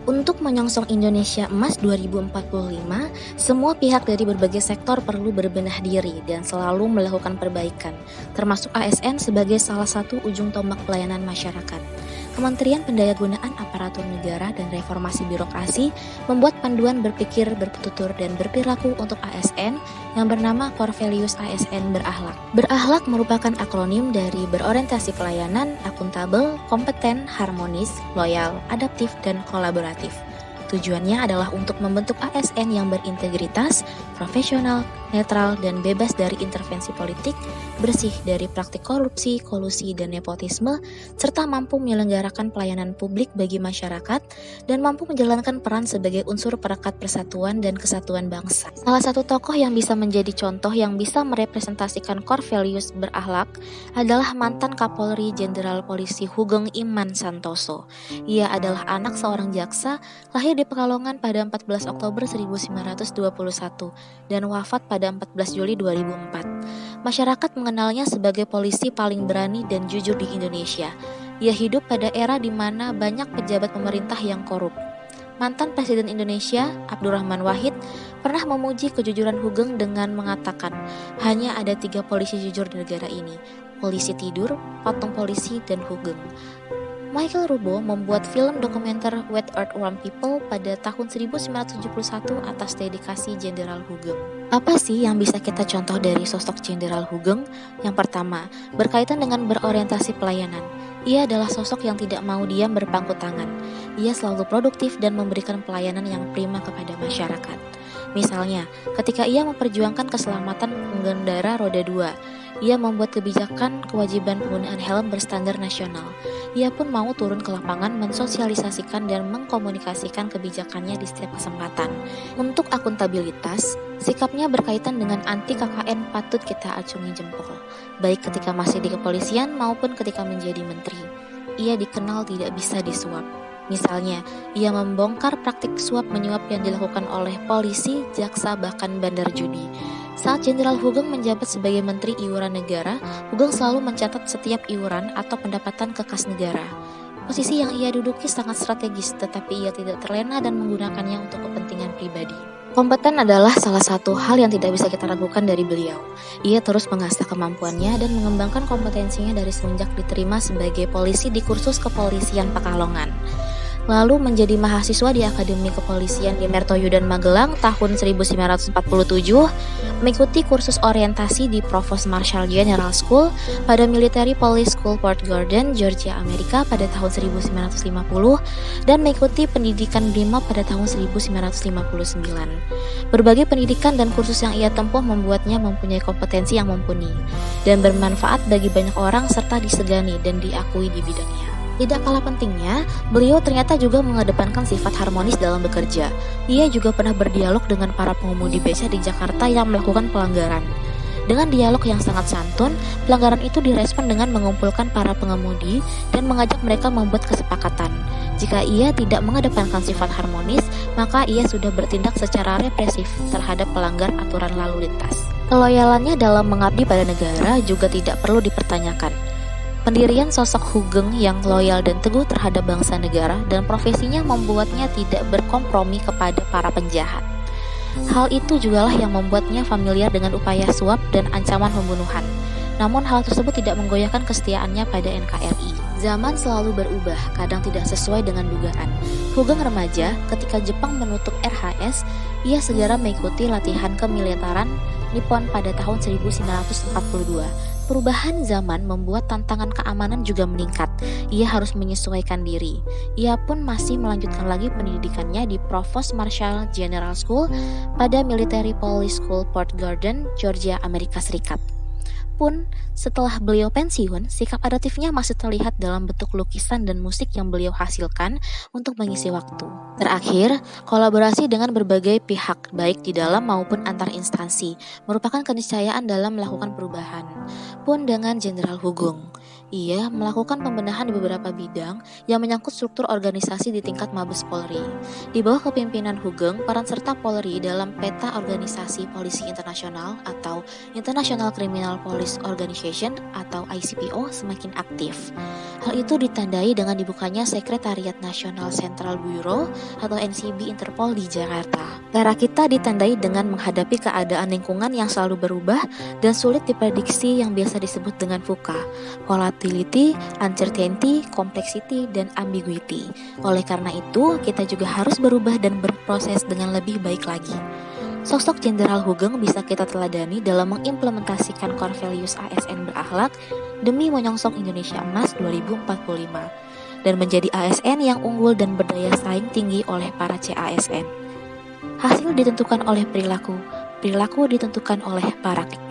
Untuk menyongsong Indonesia Emas 2045, semua pihak dari berbagai sektor perlu berbenah diri dan selalu melakukan perbaikan, termasuk ASN sebagai salah satu ujung tombak pelayanan masyarakat. Kementerian Pendayagunaan Aparatur Negara dan Reformasi Birokrasi membuat panduan berpikir, bertutur, dan berperilaku untuk ASN yang bernama Core Values ASN Berakhlak. Berakhlak merupakan akronim dari berorientasi pelayanan, akuntabel, kompeten, harmonis, loyal, adaptif, dan kolaboratif. Tujuannya adalah untuk membentuk ASN yang berintegritas, profesional, netral, dan bebas dari intervensi politik, bersih dari praktik korupsi, kolusi, dan nepotisme, serta mampu menyelenggarakan pelayanan publik bagi masyarakat, dan mampu menjalankan peran sebagai unsur perekat persatuan dan kesatuan bangsa. Salah satu tokoh yang bisa menjadi contoh yang bisa merepresentasikan core values berakhlak adalah mantan Kapolri Jenderal Polisi Hugeng Iman Santoso. Ia adalah anak seorang jaksa, lahir di Pekalongan pada 14 Oktober 1921 dan wafat pada 14 Juli 2004. Masyarakat mengenalnya sebagai polisi paling berani dan jujur di Indonesia. Ia hidup pada era di mana banyak pejabat pemerintah yang korup. Mantan Presiden Indonesia, Abdurrahman Wahid, pernah memuji kejujuran Hugeng dengan mengatakan, hanya ada 3 polisi jujur di negara ini, polisi tidur, patung polisi, dan Hugeng. Michael Rubo membuat film dokumenter Wet Earthworm People pada tahun 1971 atas dedikasi Jenderal Hugeng. Apa sih yang bisa kita contoh dari sosok Jenderal Hugeng? Yang pertama, berkaitan dengan berorientasi pelayanan. Ia adalah sosok yang tidak mau diam berpangku tangan. Ia selalu produktif dan memberikan pelayanan yang prima kepada masyarakat. Misalnya, ketika ia memperjuangkan keselamatan pengendara roda 2, ia membuat kebijakan kewajiban penggunaan helm berstandar nasional. Ia pun mau turun ke lapangan mensosialisasikan dan mengkomunikasikan kebijakannya di setiap kesempatan. Untuk akuntabilitas, sikapnya berkaitan dengan anti KKN patut kita acungi jempol, baik ketika masih di kepolisian maupun ketika menjadi menteri. Ia dikenal tidak bisa disuap. Misalnya, ia membongkar praktik suap menyuap yang dilakukan oleh polisi, jaksa, bahkan bandar judi. Saat Jenderal Hugeng menjabat sebagai Menteri Iuran Negara, Hugeng selalu mencatat setiap iuran atau pendapatan ke kas negara. Posisi yang ia duduki sangat strategis, tetapi ia tidak terlena dan menggunakannya untuk kepentingan pribadi. Kompeten adalah salah satu hal yang tidak bisa kita ragukan dari beliau. Ia terus mengasah kemampuannya dan mengembangkan kompetensinya dari semenjak diterima sebagai polisi di kursus kepolisian Pekalongan. Lalu menjadi mahasiswa di Akademi Kepolisian di Mertoyudan Magelang tahun 1947, mengikuti kursus orientasi di Provost Marshal General School pada Military Police School Port Gordon, Georgia, Amerika pada tahun 1950, dan mengikuti pendidikan BRIMOB pada tahun 1959. Berbagai pendidikan dan kursus yang ia tempuh membuatnya mempunyai kompetensi yang mumpuni dan bermanfaat bagi banyak orang serta disegani dan diakui di bidangnya. Tidak kalah pentingnya, beliau ternyata juga mengedepankan sifat harmonis dalam bekerja. Ia juga pernah berdialog dengan para pengemudi beca di Jakarta yang melakukan pelanggaran. Dengan dialog yang sangat santun, pelanggaran itu direspon dengan mengumpulkan para pengemudi dan mengajak mereka membuat kesepakatan. Jika ia tidak mengedepankan sifat harmonis, maka ia sudah bertindak secara represif terhadap pelanggar aturan lalu lintas. Keloyalannya dalam mengabdi pada negara juga tidak perlu dipertanyakan. Pendirian sosok Hugeng yang loyal dan teguh terhadap bangsa negara dan profesinya membuatnya tidak berkompromi kepada para penjahat. Hal itu jugalah yang membuatnya familiar dengan upaya suap dan ancaman pembunuhan. Namun hal tersebut tidak menggoyahkan kesetiaannya pada NKRI. Zaman selalu berubah, kadang tidak sesuai dengan dugaan. Hugeng remaja, ketika Jepang menutup RHS, ia segera mengikuti latihan kemiliteran Nippon pada tahun 1942. Perubahan zaman membuat tantangan keamanan juga meningkat. Ia harus menyesuaikan diri. Ia pun masih melanjutkan lagi pendidikannya di Provost Marshal General School pada Military Police School Port Gordon, Georgia, Amerika Serikat. Pun, setelah beliau pensiun, sikap adaptifnya masih terlihat dalam bentuk lukisan dan musik yang beliau hasilkan untuk mengisi waktu. Terakhir, kolaborasi dengan berbagai pihak, baik di dalam maupun antar instansi, merupakan keniscayaan dalam melakukan perubahan. Pun dengan Jenderal Hugeng, Ia melakukan pembenahan di beberapa bidang yang menyangkut struktur organisasi di tingkat Mabes Polri. Di bawah kepemimpinan Hugeng, peran serta Polri dalam peta organisasi polisi internasional atau International Criminal Police Organization atau ICPO semakin aktif. Hal itu ditandai dengan dibukanya Sekretariat Nasional Central Bureau atau NCB Interpol di Jakarta. Era kita ditandai dengan menghadapi keadaan lingkungan yang selalu berubah dan sulit diprediksi yang biasa disebut dengan VUCA. Volatility, uncertainty, complexity, dan ambiguity. Oleh karena itu, kita juga harus berubah dan berproses dengan lebih baik lagi. Sosok Jenderal Hugeng bisa kita teladani dalam mengimplementasikan core values ASN berakhlak demi menyongsong Indonesia Emas 2045 dan menjadi ASN yang unggul dan berdaya saing tinggi oleh para CASN. Hasil ditentukan oleh perilaku, perilaku ditentukan oleh praktik.